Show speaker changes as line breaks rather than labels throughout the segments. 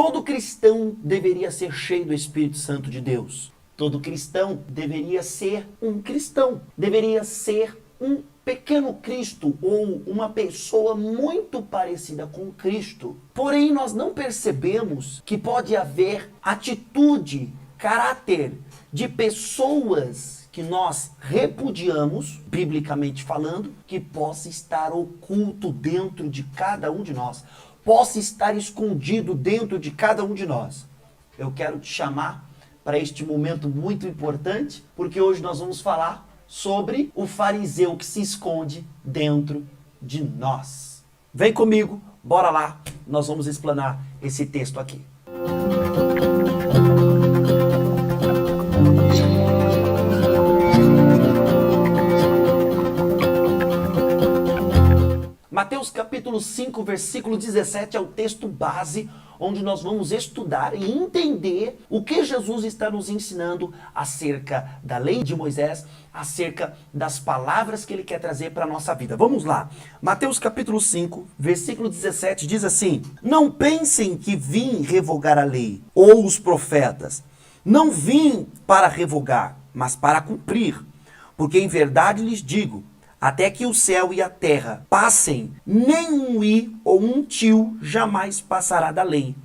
Todo cristão deveria ser cheio do Espírito Santo de Deus. Todo cristão deveria ser um cristão. Deveria ser um pequeno Cristo ou uma pessoa muito parecida com Cristo. Porém, nós não percebemos que pode haver atitude, caráter de pessoas que nós repudiamos, biblicamente falando, que possa estar oculto dentro de cada um de nós, possa estar escondido dentro de cada um de nós. Eu quero te chamar para este momento muito importante, porque hoje nós vamos falar sobre o fariseu que se esconde dentro de nós. Vem comigo, bora lá, nós vamos explanar esse texto aqui. Mateus capítulo 5, versículo 17 é o texto base, onde nós vamos estudar e entender o que Jesus está nos ensinando acerca da lei de Moisés, acerca das palavras que ele quer trazer para a nossa vida. Vamos lá. Mateus capítulo 5, versículo 17 diz assim: Não pensem que vim revogar a lei ou os profetas. Não vim para revogar, mas para cumprir. Porque em verdade lhes digo, até que o céu e a terra passem, nem um i ou um tio jamais passará da lei,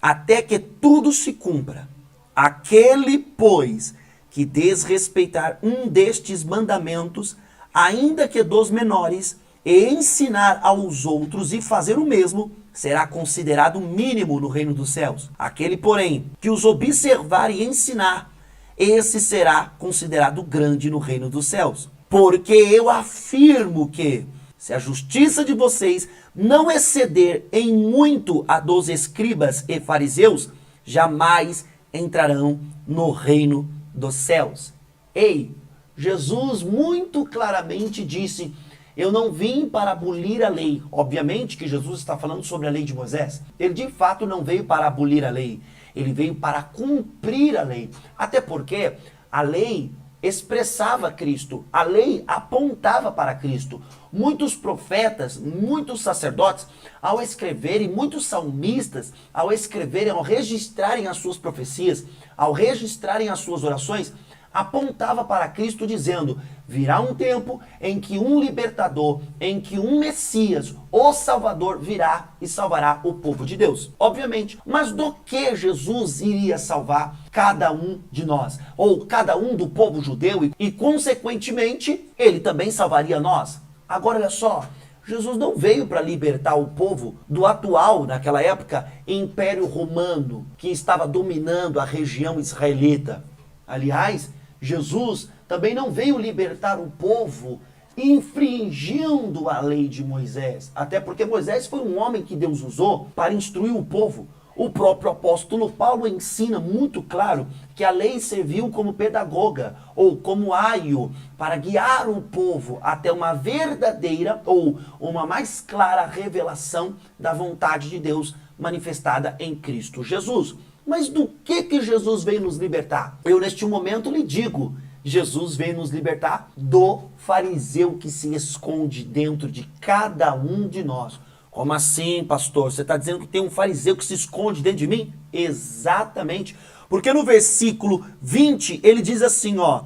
até que tudo se cumpra. Aquele, pois, que desrespeitar um destes mandamentos, ainda que dos menores, e ensinar aos outros e fazer o mesmo, será considerado mínimo no reino dos céus. Aquele, porém, que os observar e ensinar, esse será considerado grande no reino dos céus. Porque eu afirmo que, se a justiça de vocês não exceder em muito a dos escribas e fariseus, jamais entrarão no reino dos céus. Ei, Jesus muito claramente disse, eu não vim para abolir a lei. Obviamente que Jesus está falando sobre a lei de Moisés. Ele de fato não veio para abolir a lei. Ele veio para cumprir a lei. Até porque a lei expressava Cristo, a lei apontava para Cristo. Muitos profetas, muitos sacerdotes, ao escreverem, muitos salmistas, ao escreverem, ao registrarem as suas profecias, ao registrarem as suas orações, apontava para Cristo dizendo, virá um tempo em que um libertador, em que um Messias, o Salvador, virá e salvará o povo de Deus. Obviamente, mas do que Jesus iria salvar cada um de nós? Ou cada um do povo judeu e consequentemente, ele também salvaria nós? Agora olha só, Jesus não veio para libertar o povo do atual, naquela época, Império Romano, que estava dominando a região israelita. Aliás, Jesus também não veio libertar o povo infringindo a lei de Moisés. Até porque Moisés foi um homem que Deus usou para instruir o povo. O próprio apóstolo Paulo ensina muito claro que a lei serviu como pedagoga ou como aio para guiar o povo até uma verdadeira ou uma mais clara revelação da vontade de Deus manifestada em Cristo Jesus. Mas do que Jesus veio nos libertar? Eu neste momento lhe digo, Jesus veio nos libertar do fariseu que se esconde dentro de cada um de nós. Como assim, pastor? Você está dizendo que tem um fariseu que se esconde dentro de mim? Exatamente. Porque no versículo 20 ele diz assim, ó,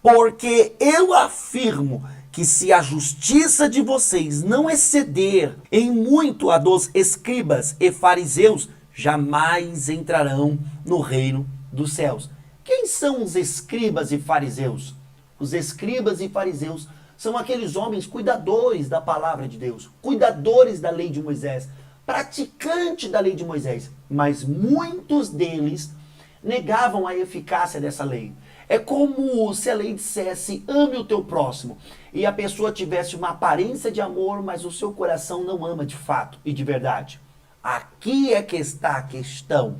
porque eu afirmo que se a justiça de vocês não exceder em muito a dos escribas e fariseus, jamais entrarão no reino dos céus. Quem são os escribas e fariseus? Os escribas e fariseus são aqueles homens cuidadores da palavra de Deus, cuidadores da lei de Moisés, praticantes da lei de Moisés, mas muitos deles negavam a eficácia dessa lei. É como se a lei dissesse, ame o teu próximo, e a pessoa tivesse uma aparência de amor, mas o seu coração não ama de fato e de verdade. Aqui é que está a questão.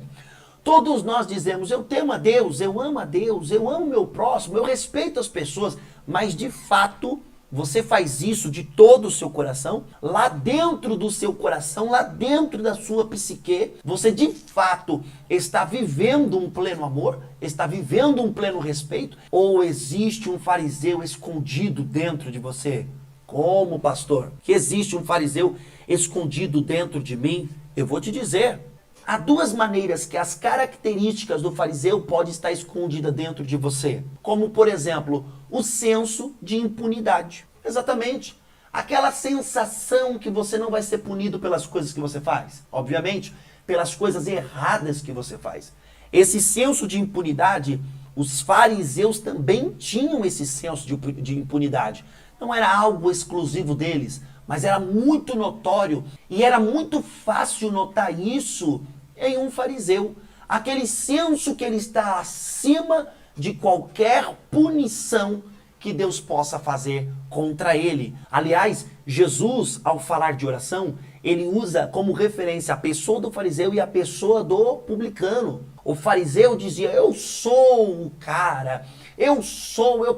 Todos nós dizemos, eu temo a Deus, eu amo meu próximo, eu respeito as pessoas, mas de fato, você faz isso de todo o seu coração? Lá dentro do seu coração, lá dentro da sua psique, você de fato está vivendo um pleno amor? Está vivendo um pleno respeito? Ou existe um fariseu escondido dentro de você? Como, pastor? Que existe um fariseu escondido dentro de mim? Eu vou te dizer, Há duas maneiras que as características do fariseu podem estar escondidas dentro de você. Como, por exemplo, o senso de impunidade. Exatamente. Aquela sensação que você não vai ser punido pelas coisas que você faz. Obviamente, pelas coisas erradas que você faz. Esse senso de impunidade, os fariseus também tinham esse senso de impunidade. Não era algo exclusivo deles, mas era muito notório e era muito fácil notar isso em um fariseu. Aquele senso que ele está acima de qualquer punição que Deus possa fazer contra ele. Aliás, Jesus, ao falar de oração, ele usa como referência a pessoa do fariseu e a pessoa do publicano. O fariseu dizia, eu sou o cara, eu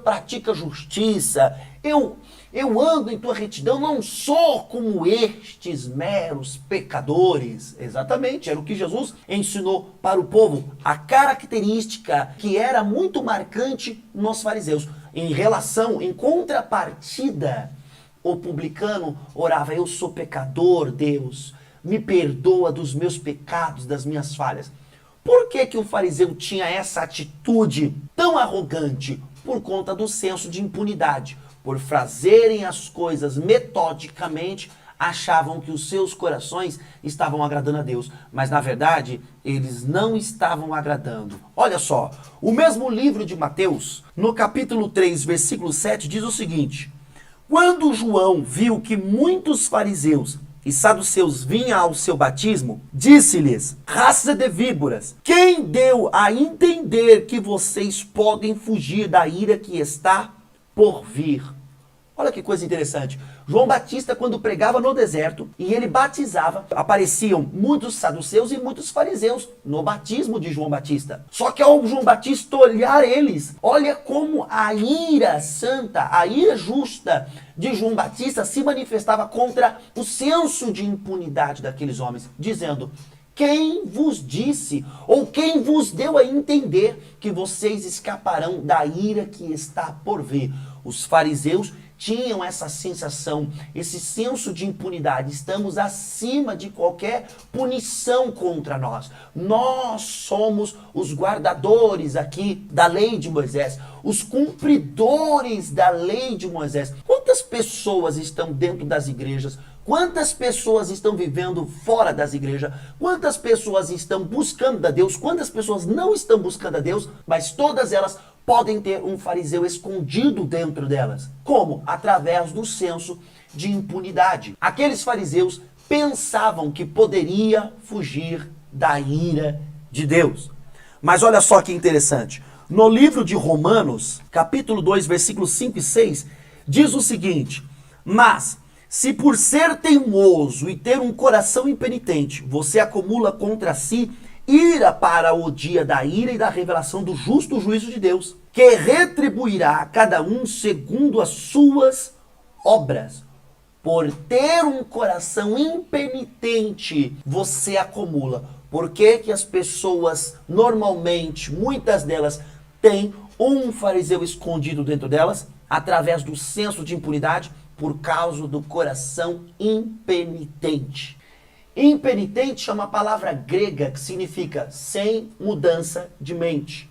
pratico a justiça, eu ando em tua retidão, não sou como estes meros pecadores. Exatamente, era o que Jesus ensinou para o povo. A característica que era muito marcante nos fariseus. Em contrapartida, o publicano orava, eu sou pecador, Deus, me perdoa dos meus pecados, das minhas falhas. Por que o fariseu tinha essa atitude tão arrogante? Por conta do senso de impunidade. Por fazerem as coisas metodicamente, achavam que os seus corações estavam agradando a Deus. Mas, na verdade, eles não estavam agradando. Olha só, o mesmo livro de Mateus, no capítulo 3, versículo 7, diz o seguinte: quando João viu que muitos fariseus e saduceus vinham ao seu batismo, disse-lhes, raça de víboras, quem deu a entender que vocês podem fugir da ira que está por vir? Olha que coisa interessante. João Batista, quando pregava no deserto e ele batizava, apareciam muitos saduceus e muitos fariseus no batismo de João Batista. Só que ao João Batista olhar eles, olha como a ira santa, a ira justa de João Batista se manifestava contra o senso de impunidade daqueles homens, dizendo, quem vos disse, ou quem vos deu a entender que vocês escaparão da ira que está por vir? Os fariseus tinham essa sensação, esse senso de impunidade. Estamos acima de qualquer punição contra nós. Nós somos os guardadores aqui da lei de Moisés, os cumpridores da lei de Moisés. Quantas pessoas estão dentro das igrejas? Quantas pessoas estão vivendo fora das igrejas? Quantas pessoas estão buscando a Deus? Quantas pessoas não estão buscando a Deus? Mas todas elas podem ter um fariseu escondido dentro delas. Como? Através do senso de impunidade. Aqueles fariseus pensavam que poderia fugir da ira de Deus. Mas olha só que interessante. No livro de Romanos, capítulo 2, versículos 5 e 6, diz o seguinte, mas se por ser teimoso e ter um coração impenitente, você acumula contra si ira para o dia da ira e da revelação do justo juízo de Deus, que retribuirá a cada um segundo as suas obras. Por ter um coração impenitente, você acumula. Por que que as pessoas, normalmente, muitas delas, têm um fariseu escondido dentro delas? Através do senso de impunidade, por causa do coração impenitente. Impenitente é uma palavra grega que significa sem mudança de mente.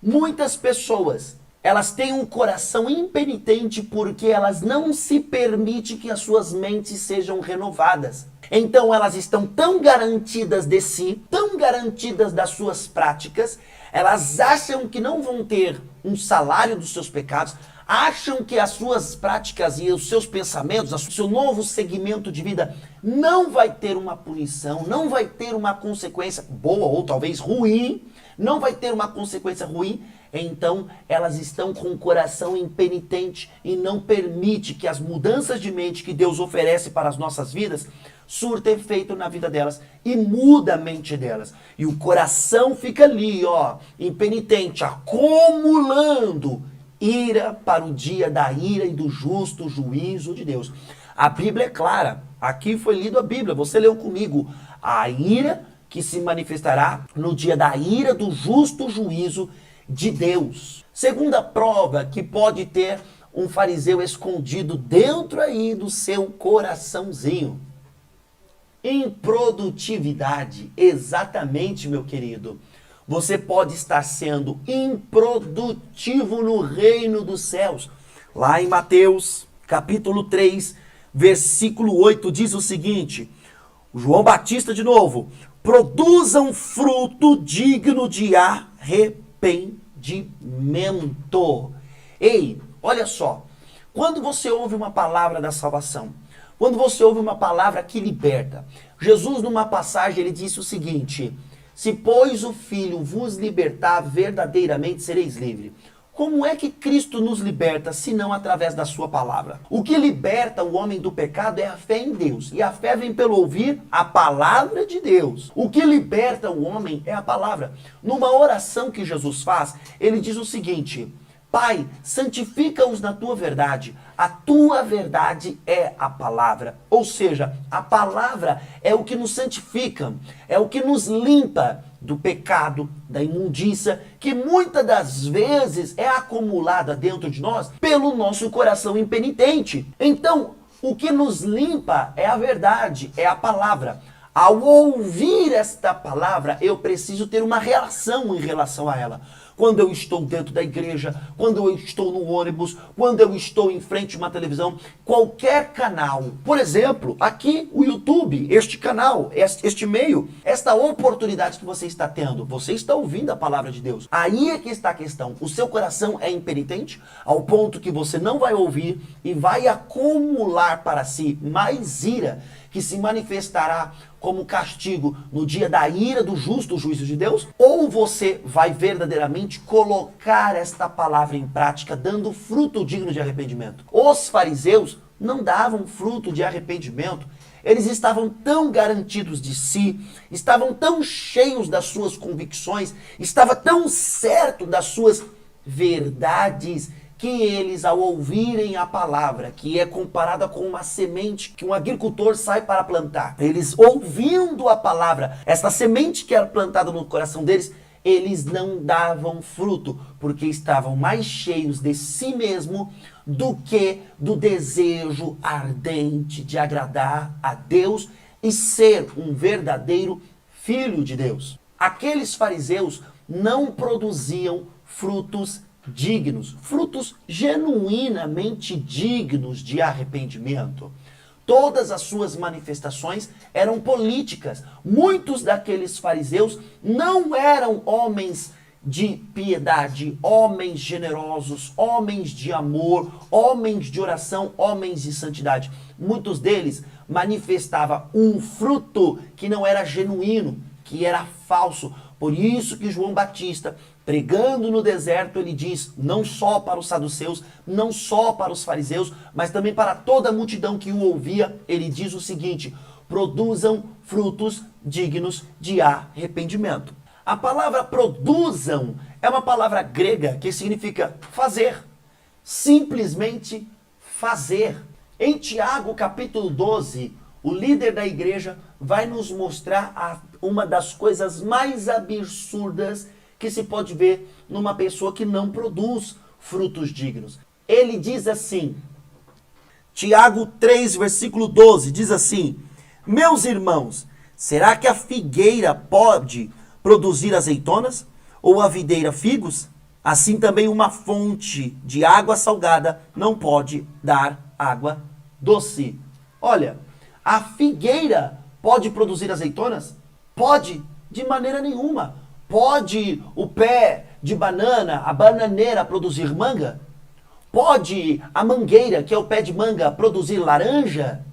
Muitas pessoas, elas têm um coração impenitente porque elas não se permitem que as suas mentes sejam renovadas. Então elas estão tão garantidas de si, tão garantidas das suas práticas, elas acham que não vão ter um salário dos seus pecados, acham que as suas práticas e os seus pensamentos, o seu novo segmento de vida não vai ter uma punição, não vai ter uma consequência boa ou talvez ruim, não vai ter uma consequência ruim, então elas estão com o coração impenitente e não permite que as mudanças de mente que Deus oferece para as nossas vidas surta efeito na vida delas e muda a mente delas. E o coração fica ali, ó, impenitente, acumulando ira para o dia da ira e do justo juízo de Deus. A Bíblia é clara. Aqui foi lido a Bíblia. Você leu comigo. A ira que se manifestará no dia da ira do justo juízo de Deus. Segunda prova que pode ter um fariseu escondido dentro aí do seu coraçãozinho. Improdutividade, exatamente, meu querido. Você pode estar sendo improdutivo no reino dos céus. Lá em Mateus, capítulo 3, versículo 8, diz o seguinte: João Batista de novo: produzam fruto digno de arrependimento. Ei, olha só, quando você ouve uma palavra da salvação, quando você ouve uma palavra que liberta, Jesus numa passagem ele disse o seguinte: se pois o Filho vos libertar, verdadeiramente sereis livres. Como é que Cristo nos liberta, se não através da sua palavra? O que liberta o homem do pecado é a fé em Deus. E a fé vem pelo ouvir a palavra de Deus. O que liberta o homem é a palavra. Numa oração que Jesus faz, ele diz o seguinte: Pai, santifica-os na tua verdade. A tua verdade é a palavra. Ou seja, a palavra é o que nos santifica, é o que nos limpa do pecado, da imundícia, que muitas das vezes é acumulada dentro de nós pelo nosso coração impenitente. Então, o que nos limpa é a verdade, é a palavra. Ao ouvir esta palavra, eu preciso ter uma reação em relação a ela. Quando eu estou dentro da igreja, quando eu estou no ônibus, quando eu estou em frente a uma televisão, qualquer canal. Por exemplo, aqui o YouTube, este canal, este meio, esta oportunidade que você está tendo, você está ouvindo a palavra de Deus. Aí é que está a questão. O seu coração é impenitente, ao ponto que você não vai ouvir e vai acumular para si mais ira, que se manifestará como castigo no dia da ira do justo juízo de Deus? Ou você vai verdadeiramente colocar esta palavra em prática, dando fruto digno de arrependimento? Os fariseus não davam fruto de arrependimento. Eles estavam tão garantidos de si, estavam tão cheios das suas convicções, estavam tão certos das suas verdades, que eles, ao ouvirem a palavra, que é comparada com uma semente que um agricultor sai para plantar, eles ouvindo a palavra, essa semente que era plantada no coração deles, eles não davam fruto, porque estavam mais cheios de si mesmo do que do desejo ardente de agradar a Deus e ser um verdadeiro filho de Deus. Aqueles fariseus não produziam frutos dignos, frutos genuinamente dignos de arrependimento. Todas as suas manifestações eram políticas. Muitos daqueles fariseus não eram homens de piedade, homens generosos, homens de amor, homens de oração, homens de santidade. Muitos deles manifestavam um fruto que não era genuíno, que era falso. Por isso que João Batista, pregando no deserto, ele diz, não só para os saduceus, não só para os fariseus, mas também para toda a multidão que o ouvia, ele diz o seguinte: produzam frutos dignos de arrependimento. A palavra produzam é uma palavra grega que significa fazer, simplesmente fazer. Em Tiago capítulo 12, o líder da igreja vai nos mostrar uma das coisas mais absurdas que se pode ver numa pessoa que não produz frutos dignos. Ele diz assim, Tiago 3, versículo 12, diz assim: meus irmãos, será que a figueira pode produzir azeitonas? Ou a videira figos? Assim também uma fonte de água salgada não pode dar água doce. Olha, a figueira pode produzir azeitonas? Pode, de maneira nenhuma. Pode o pé de banana, a bananeira, produzir manga? Pode a mangueira, que é o pé de manga, produzir laranja?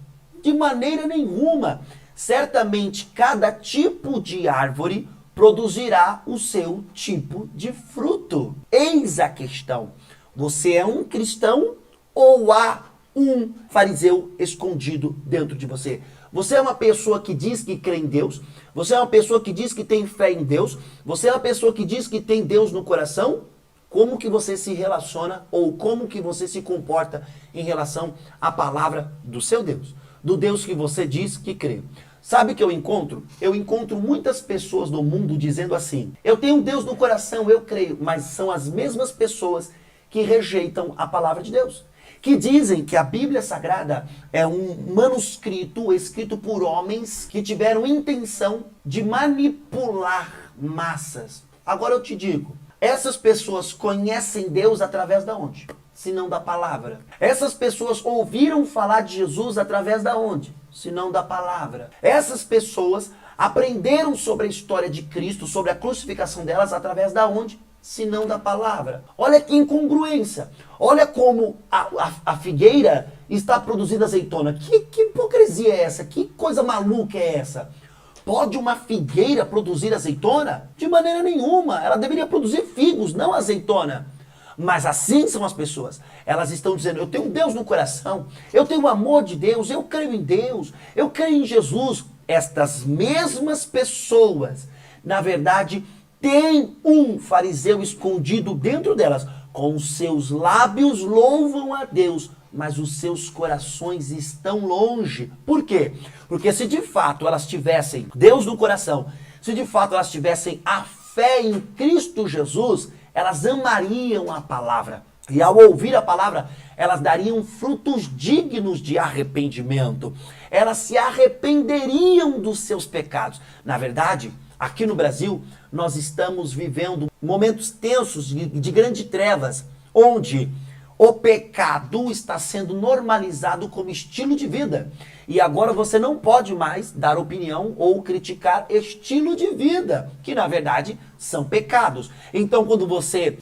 De maneira nenhuma. Certamente cada tipo de árvore produzirá o seu tipo de fruto. Eis a questão. Você é um cristão ou há um fariseu escondido dentro de você? Você é uma pessoa que diz que crê em Deus? Você é uma pessoa que diz que tem fé em Deus? Você é uma pessoa que diz que tem Deus no coração? Como que você se relaciona ou como que você se comporta em relação à palavra do seu Deus? Do Deus que você diz que crê. Sabe o que eu encontro? Eu encontro muitas pessoas no mundo dizendo assim: eu tenho um Deus no coração, eu creio, mas são as mesmas pessoas que rejeitam a palavra de Deus. que dizem que a Bíblia Sagrada é um manuscrito escrito por homens que tiveram intenção de manipular massas. Agora eu te digo, essas pessoas conhecem Deus através da onde? Se não da palavra. Essas pessoas ouviram falar de Jesus através da onde? Se não da palavra. Essas pessoas aprenderam sobre a história de Cristo, sobre a crucificação delas através da onde? Se não da palavra. Olha que incongruência. Olha como a figueira está produzindo azeitona. Que hipocrisia é essa? Que coisa maluca é essa? Pode uma figueira produzir azeitona? De maneira nenhuma. Ela deveria produzir figos, não azeitona. Mas assim são as pessoas. Elas estão dizendo, eu tenho Deus no coração, eu tenho o amor de Deus, eu creio em Deus, eu creio em Jesus. Estas mesmas pessoas, na verdade, têm um fariseu escondido dentro delas. Com os seus lábios louvam a Deus, mas os seus corações estão longe. Por quê? Porque se de fato elas tivessem Deus no coração, se de fato elas tivessem a fé em Cristo Jesus, elas amariam a palavra. E ao ouvir a palavra, elas dariam frutos dignos de arrependimento. Elas se arrependeriam dos seus pecados. Na verdade, aqui no Brasil, nós estamos vivendo momentos tensos de grandes trevas, onde o pecado está sendo normalizado como estilo de vida. E agora você não pode mais dar opinião ou criticar estilo de vida, que na verdade são pecados. Então quando você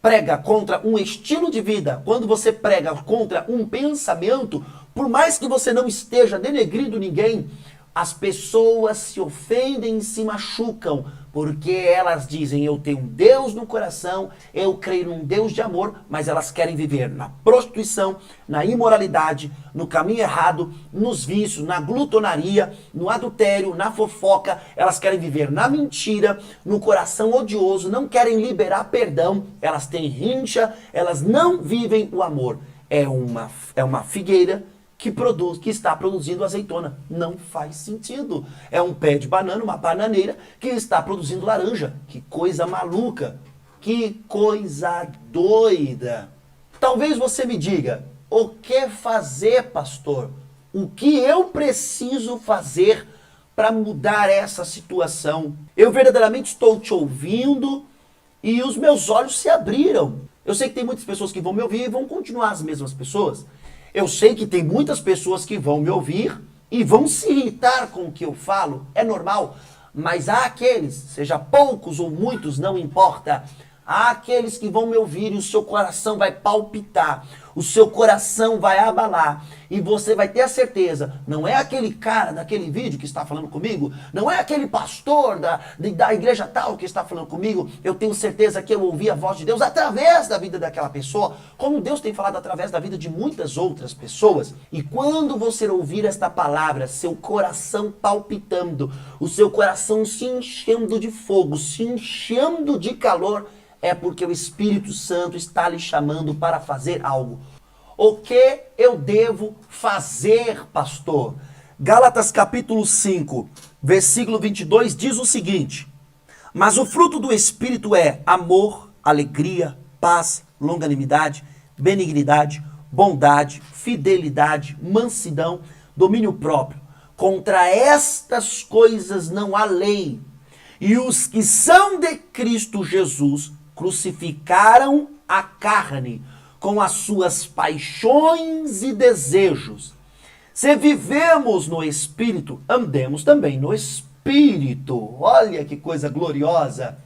prega contra um estilo de vida, quando você prega contra um pensamento, por mais que você não esteja denegrindo ninguém, as pessoas se ofendem e se machucam, porque elas dizem, eu tenho um Deus no coração, eu creio num Deus de amor, mas elas querem viver na prostituição, na imoralidade, no caminho errado, nos vícios, na glutonaria, no adultério, na fofoca, elas querem viver na mentira, no coração odioso, não querem liberar perdão, elas têm rincha, elas não vivem o amor. É uma figueira que está produzindo azeitona. Não faz sentido. É um pé de banana, uma bananeira, que está produzindo laranja. Que coisa maluca. Que coisa doida. Talvez você me diga, o que fazer, pastor? O que eu preciso fazer para mudar essa situação? Eu verdadeiramente estou te ouvindo e os meus olhos se abriram. Eu sei que tem muitas pessoas que vão me ouvir e vão continuar as mesmas pessoas. Eu sei que tem muitas pessoas que vão me ouvir e vão se irritar com o que eu falo, é normal. Mas há aqueles, seja poucos ou muitos, não importa, há aqueles que vão me ouvir e o seu coração vai palpitar, o seu coração vai abalar e você vai ter a certeza, não é aquele cara daquele vídeo que está falando comigo, não é aquele pastor da igreja tal que está falando comigo, eu tenho certeza que eu ouvi a voz de Deus através da vida daquela pessoa, como Deus tem falado através da vida de muitas outras pessoas. E quando você ouvir esta palavra, seu coração palpitando, o seu coração se enchendo de fogo, se enchendo de calor, é porque o Espírito Santo está lhe chamando para fazer algo. O que eu devo fazer, pastor? Gálatas capítulo 5, versículo 22 diz o seguinte: mas o fruto do Espírito é amor, alegria, paz, longanimidade, benignidade, bondade, fidelidade, mansidão, domínio próprio. Contra estas coisas não há lei. E os que são de Cristo Jesus crucificaram a carne com as suas paixões e desejos. Se vivemos no Espírito, andemos também no Espírito. Olha que coisa gloriosa.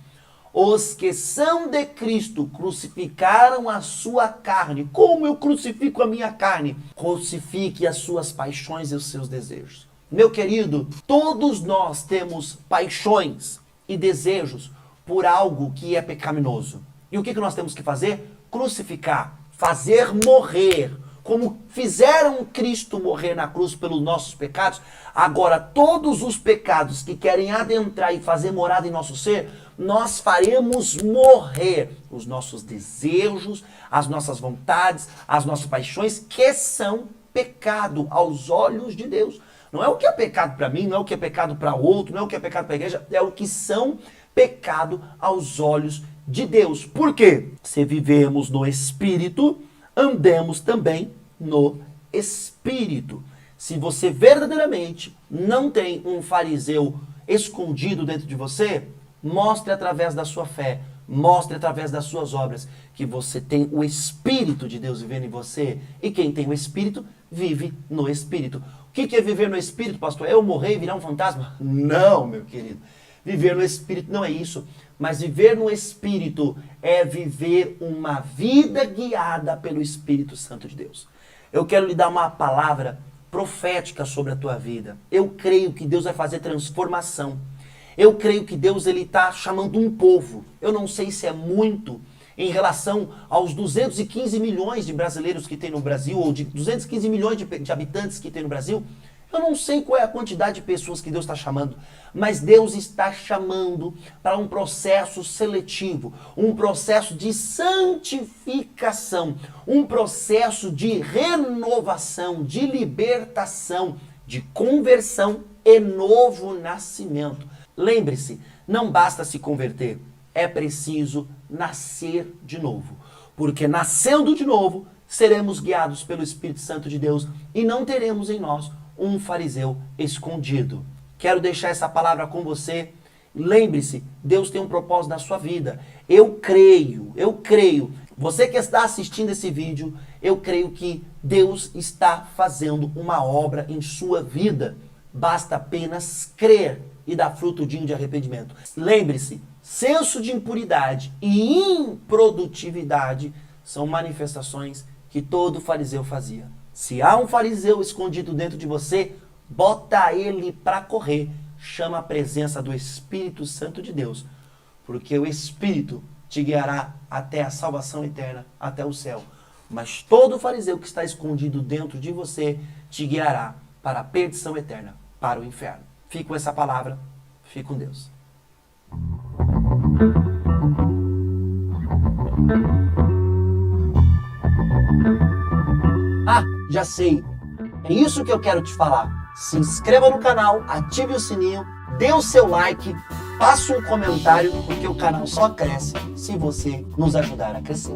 Os que são de Cristo crucificaram a sua carne. Como eu crucifico a minha carne? Crucifique as suas paixões e os seus desejos. Meu querido, todos nós temos paixões e desejos por algo que é pecaminoso. E o que nós temos que fazer? Crucificar, fazer morrer. Como fizeram Cristo morrer na cruz pelos nossos pecados, agora todos os pecados que querem adentrar e fazer morada em nosso ser, nós faremos morrer os nossos desejos, as nossas vontades, as nossas paixões, que são pecado aos olhos de Deus. Não é o que é pecado para mim, não é o que é pecado para outro, não é o que é pecado para a igreja, é o que são pecado aos olhos de Deus. Por quê? Se vivemos no Espírito, andemos também no Espírito. Se você verdadeiramente não tem um fariseu escondido dentro de você, mostre através da sua fé, mostre através das suas obras que você tem o Espírito de Deus vivendo em você. E quem tem o Espírito, vive no Espírito. O que é viver no Espírito, pastor? É eu morrer e virar um fantasma? Não, meu querido. Viver no Espírito não é isso. Mas viver no Espírito é viver uma vida guiada pelo Espírito Santo de Deus. Eu quero lhe dar uma palavra profética sobre a tua vida. Eu creio que Deus vai fazer transformação. Eu creio que Deus está chamando um povo. Eu não sei se é muito em relação aos 215 milhões de brasileiros que tem no Brasil, ou de 215 milhões de habitantes que tem no Brasil. Eu não sei qual é a quantidade de pessoas que Deus está chamando, mas Deus está chamando para um processo seletivo, um processo de santificação, um processo de renovação, de libertação, de conversão e novo nascimento. Lembre-se, não basta se converter, é preciso nascer de novo, porque nascendo de novo, seremos guiados pelo Espírito Santo de Deus e não teremos em nós um fariseu escondido. Quero deixar essa palavra com você. Lembre-se, Deus tem um propósito na sua vida. Eu creio. Você que está assistindo esse vídeo, eu creio que Deus está fazendo uma obra em sua vida. Basta apenas crer e dar fruto digno de arrependimento. Lembre-se, senso de impuridade e improdutividade são manifestações que todo fariseu fazia. Se há um fariseu escondido dentro de você, bota ele para correr. Chama a presença do Espírito Santo de Deus, porque o Espírito te guiará até a salvação eterna, até o céu. Mas todo fariseu que está escondido dentro de você te guiará para a perdição eterna, para o inferno. Fique com essa palavra. Fique com Deus. Ah, já sei. É isso que eu quero te falar. Se inscreva no canal, ative o sininho, dê o seu like, faça um comentário, porque o canal só cresce se você nos ajudar a crescer.